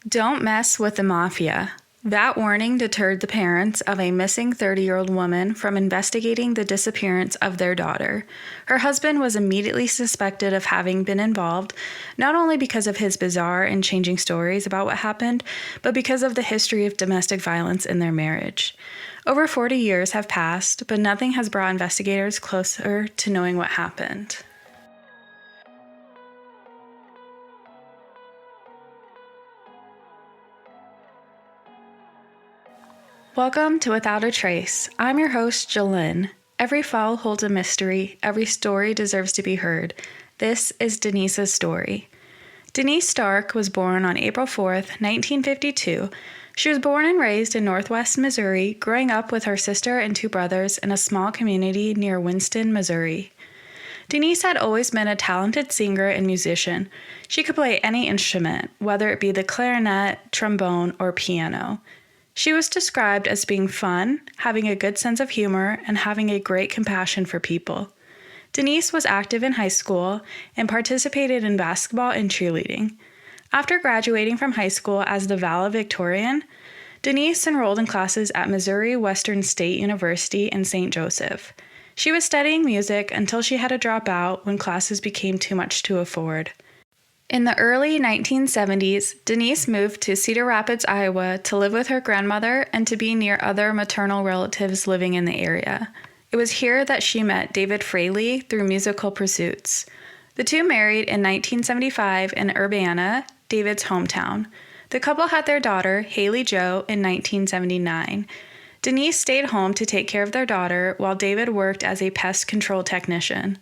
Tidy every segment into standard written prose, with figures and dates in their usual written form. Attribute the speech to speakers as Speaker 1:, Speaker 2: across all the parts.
Speaker 1: Don't mess with the Mafia. That warning deterred the parents of a missing 30-year-old woman from investigating the disappearance of their daughter. Her husband was immediately suspected of having been involved, not only because of his bizarre and changing stories about what happened, but because of the history of domestic violence in their marriage. Over 40 years have passed, but nothing has brought investigators closer to knowing what happened. Welcome to Without a Trace. I'm your host, Jalen. Every file holds a mystery. Every story deserves to be heard. This is Denise's story. Denise Stark was born on April 4th, 1952. She was born and raised in Northwest Missouri, growing up with her sister and two brothers in a small community near Winston, Missouri. Denise had always been a talented singer and musician. She could play any instrument, whether it be the clarinet, trombone, or piano. She was described as being fun, having a good sense of humor, and having a great compassion for people. Denise was active in high school and participated in basketball and cheerleading. After graduating from high school as the valedictorian, Denise enrolled in classes at Missouri Western State University in St. Joseph. She was studying music until she had to drop out when classes became too much to afford. In the early 1970s, Denise moved to Cedar Rapids, Iowa to live with her grandmother and to be near other maternal relatives living in the area. It was here that she met David Fraley through musical pursuits. The two married in 1975 in Urbana, David's hometown. The couple had their daughter, Haley Jo, in 1979. Denise stayed home to take care of their daughter while David worked as a pest control technician.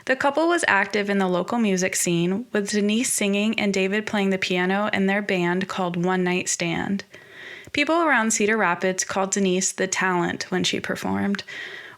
Speaker 1: The couple was active in the local music scene, with Denise singing and David playing the piano in their band called One Night Stand. People around Cedar Rapids called Denise the talent when she performed.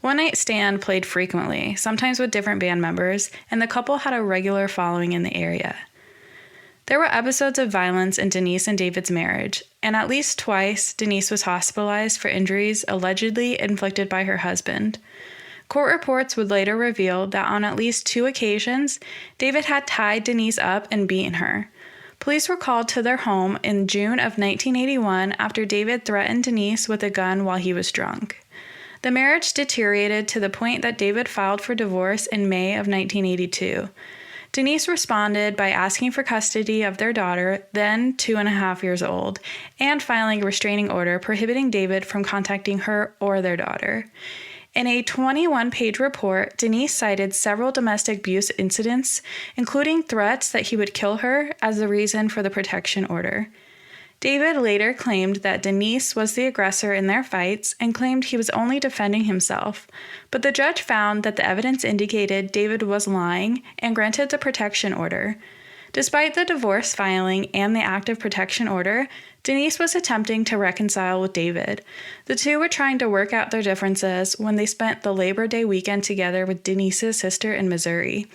Speaker 1: One Night Stand played frequently, sometimes with different band members, and the couple had a regular following in the area. There were episodes of violence in Denise and David's marriage, and at least twice Denise was hospitalized for injuries allegedly inflicted by her husband. Court reports would later reveal that on at least 2 occasions, David had tied Denise up and beaten her. Police were called to their home in June of 1981 after David threatened Denise with a gun while he was drunk. The marriage deteriorated to the point that David filed for divorce in May of 1982. Denise responded by asking for custody of their daughter, then 2.5 years old, and filing a restraining order prohibiting David from contacting her or their daughter. In a 21-page report, Denise cited several domestic abuse incidents, including threats that he would kill her, as the reason for the protection order. David later claimed that Denise was the aggressor in their fights and claimed he was only defending himself, but the judge found that the evidence indicated David was lying and granted the protection order. Despite the divorce filing and the active protection order, Denise was attempting to reconcile with David. The two were trying to work out their differences when they spent the Labor Day weekend together with Denise's sister in Missouri.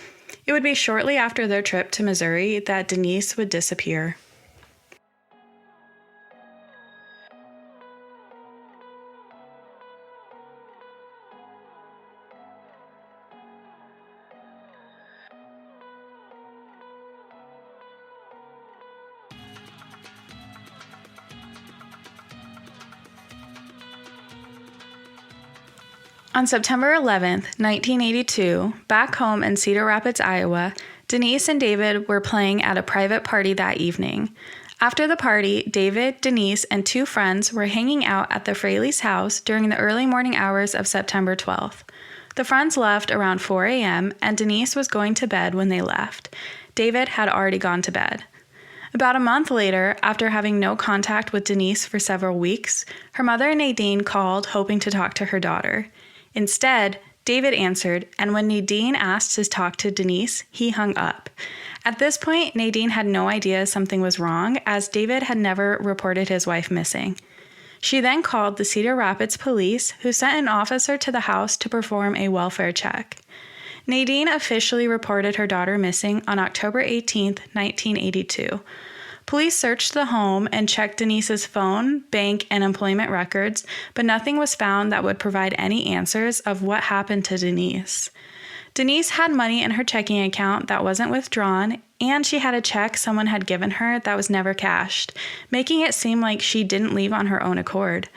Speaker 1: It would be shortly after their trip to Missouri that Denise would disappear. On September 11th, 1982, back home in Cedar Rapids, Iowa, Denise and David were playing at a private party that evening. After the party, David, Denise, and 2 friends were hanging out at the Fraley's house during the early morning hours of September 12th. The friends left around 4 a.m., and Denise was going to bed when they left. David had already gone to bed. About a month later, after having no contact with Denise for several weeks, her mother Nadine called hoping to talk to her daughter. Instead, David answered, and when Nadine asked to talk to Denise, he hung up. At this point, Nadine had no idea something was wrong, as David had never reported his wife missing. She then called the Cedar Rapids police, who sent an officer to the house to perform a welfare check. Nadine officially reported her daughter missing on October 18, 1982. Police searched the home and checked Denise's phone, bank, and employment records, but nothing was found that would provide any answers of what happened to Denise. Denise had money in her checking account that wasn't withdrawn, and she had a check someone had given her that was never cashed, making it seem like she didn't leave on her own accord.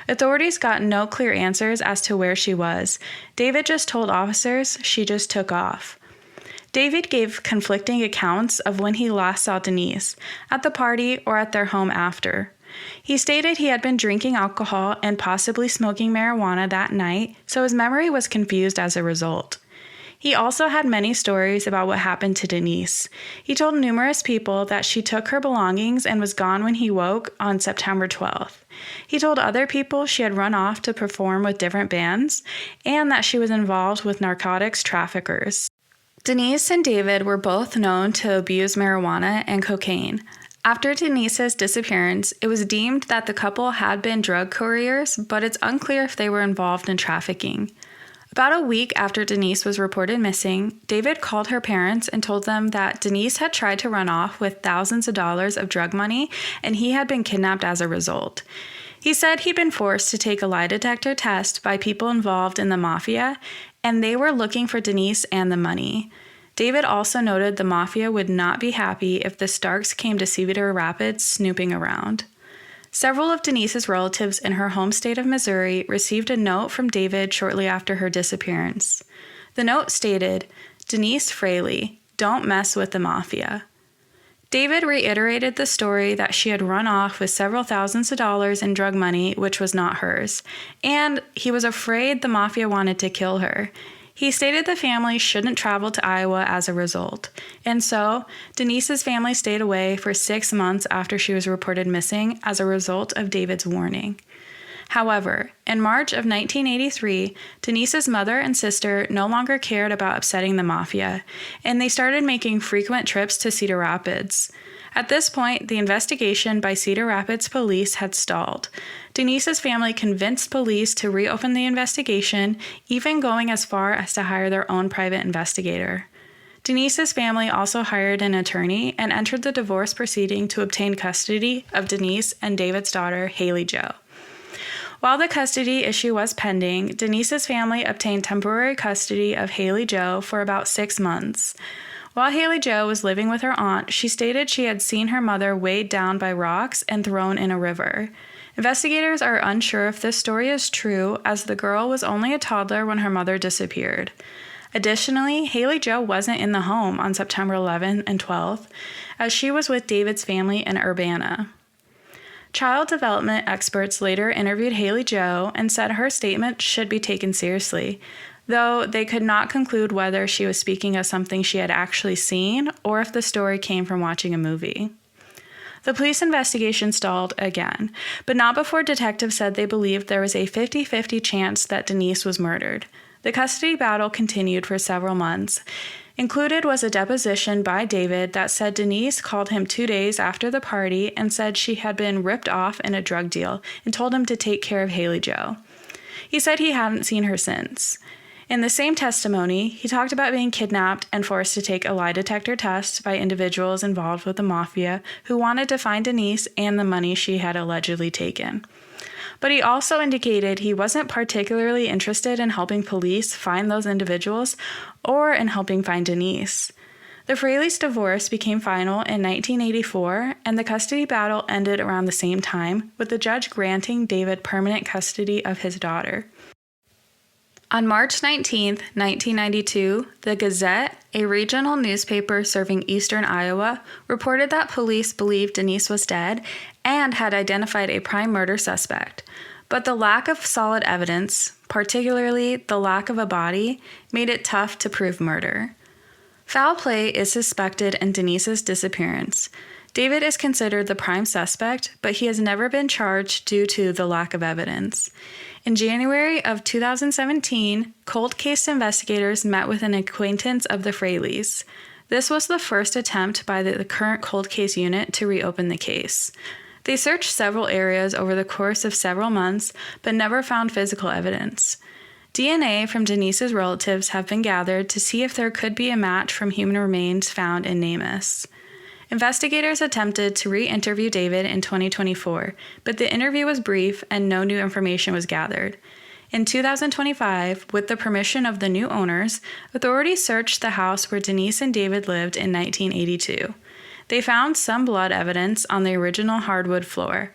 Speaker 1: Authorities got no clear answers as to where she was. David just told officers she just took off. David gave conflicting accounts of when he last saw Denise, at the party or at their home after. He stated he had been drinking alcohol and possibly smoking marijuana that night, so his memory was confused as a result. He also had many stories about what happened to Denise. He told numerous people that she took her belongings and was gone when he woke on September 12th. He told other people she had run off to perform with different bands and that she was involved with narcotics traffickers. Denise and David were both known to abuse marijuana and cocaine. After Denise's disappearance, it was deemed that the couple had been drug couriers, but it's unclear if they were involved in trafficking. About a week after Denise was reported missing, David called her parents and told them that Denise had tried to run off with thousands of dollars of drug money and he had been kidnapped as a result. He said he'd been forced to take a lie detector test by people involved in the Mafia, and they were looking for Denise and the money. David also noted the Mafia would not be happy if the Starks came to Cedar Rapids snooping around. Several of Denise's relatives in her home state of Missouri received a note from David shortly after her disappearance. The note stated, "Denise Fraley, don't mess with the Mafia." David reiterated the story that she had run off with several thousands of dollars in drug money, which was not hers, and he was afraid the Mafia wanted to kill her. He stated the family shouldn't travel to Iowa as a result, and so Denise's family stayed away for 6 months after she was reported missing as a result of David's warning. However, in March of 1983, Denise's mother and sister no longer cared about upsetting the Mafia, and they started making frequent trips to Cedar Rapids. At this point, the investigation by Cedar Rapids police had stalled. Denise's family convinced police to reopen the investigation, even going as far as to hire their own private investigator. Denise's family also hired an attorney and entered the divorce proceeding to obtain custody of Denise and David's daughter, Haley Jo. While the custody issue was pending, Denise's family obtained temporary custody of Haley Jo for about 6 months. While Haley Jo was living with her aunt, she stated she had seen her mother weighed down by rocks and thrown in a river. Investigators are unsure if this story is true, as the girl was only a toddler when her mother disappeared. Additionally, Haley Jo wasn't in the home on September 11th and 12th, as she was with David's family in Urbana. Child development experts later interviewed Haley Jo and said her statement should be taken seriously, though they could not conclude whether she was speaking of something she had actually seen or if the story came from watching a movie. The police investigation stalled again, but not before detectives said they believed there was a 50-50 chance that Denise was murdered. The custody battle continued for several months. Included was a deposition by David that said Denise called him 2 days after the party and said she had been ripped off in a drug deal and told him to take care of Haley Jo. He said he hadn't seen her since. In the same testimony, he talked about being kidnapped and forced to take a lie detector test by individuals involved with the Mafia who wanted to find Denise and the money she had allegedly taken. But he also indicated he wasn't particularly interested in helping police find those individuals or in helping find Denise. The Fraley's divorce became final in 1984, and the custody battle ended around the same time, with the judge granting David permanent custody of his daughter. On March 19, 1992, the Gazette, a regional newspaper serving eastern Iowa, reported that police believed Denise was dead and had identified a prime murder suspect. But the lack of solid evidence, particularly the lack of a body, made it tough to prove murder. Foul play is suspected in Denise's disappearance. David is considered the prime suspect, but he has never been charged due to the lack of evidence. In January of 2017, cold case investigators met with an acquaintance of the Fraleys. This was the first attempt by the current cold case unit to reopen the case. They searched several areas over the course of several months, but never found physical evidence. DNA from Denise's relatives have been gathered to see if there could be a match from human remains found in Namus. Investigators attempted to re-interview David in 2024, but the interview was brief and no new information was gathered. In 2025, with the permission of the new owners, authorities searched the house where Denise and David lived in 1982. They found some blood evidence on the original hardwood floor.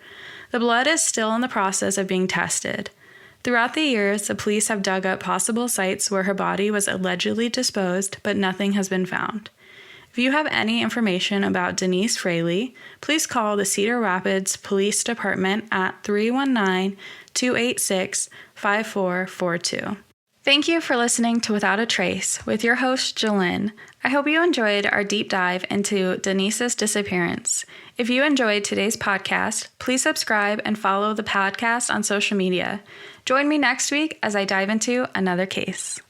Speaker 1: The blood is still in the process of being tested. Throughout the years, the police have dug up possible sites where her body was allegedly disposed, but nothing has been found. If you have any information about Denise Fraley, please call the Cedar Rapids Police Department at 319-286-5442. Thank you for listening to Without a Trace with your host, Jolynn. I hope you enjoyed our deep dive into Denise's disappearance. If you enjoyed today's podcast, please subscribe and follow the podcast on social media. Join me next week as I dive into another case.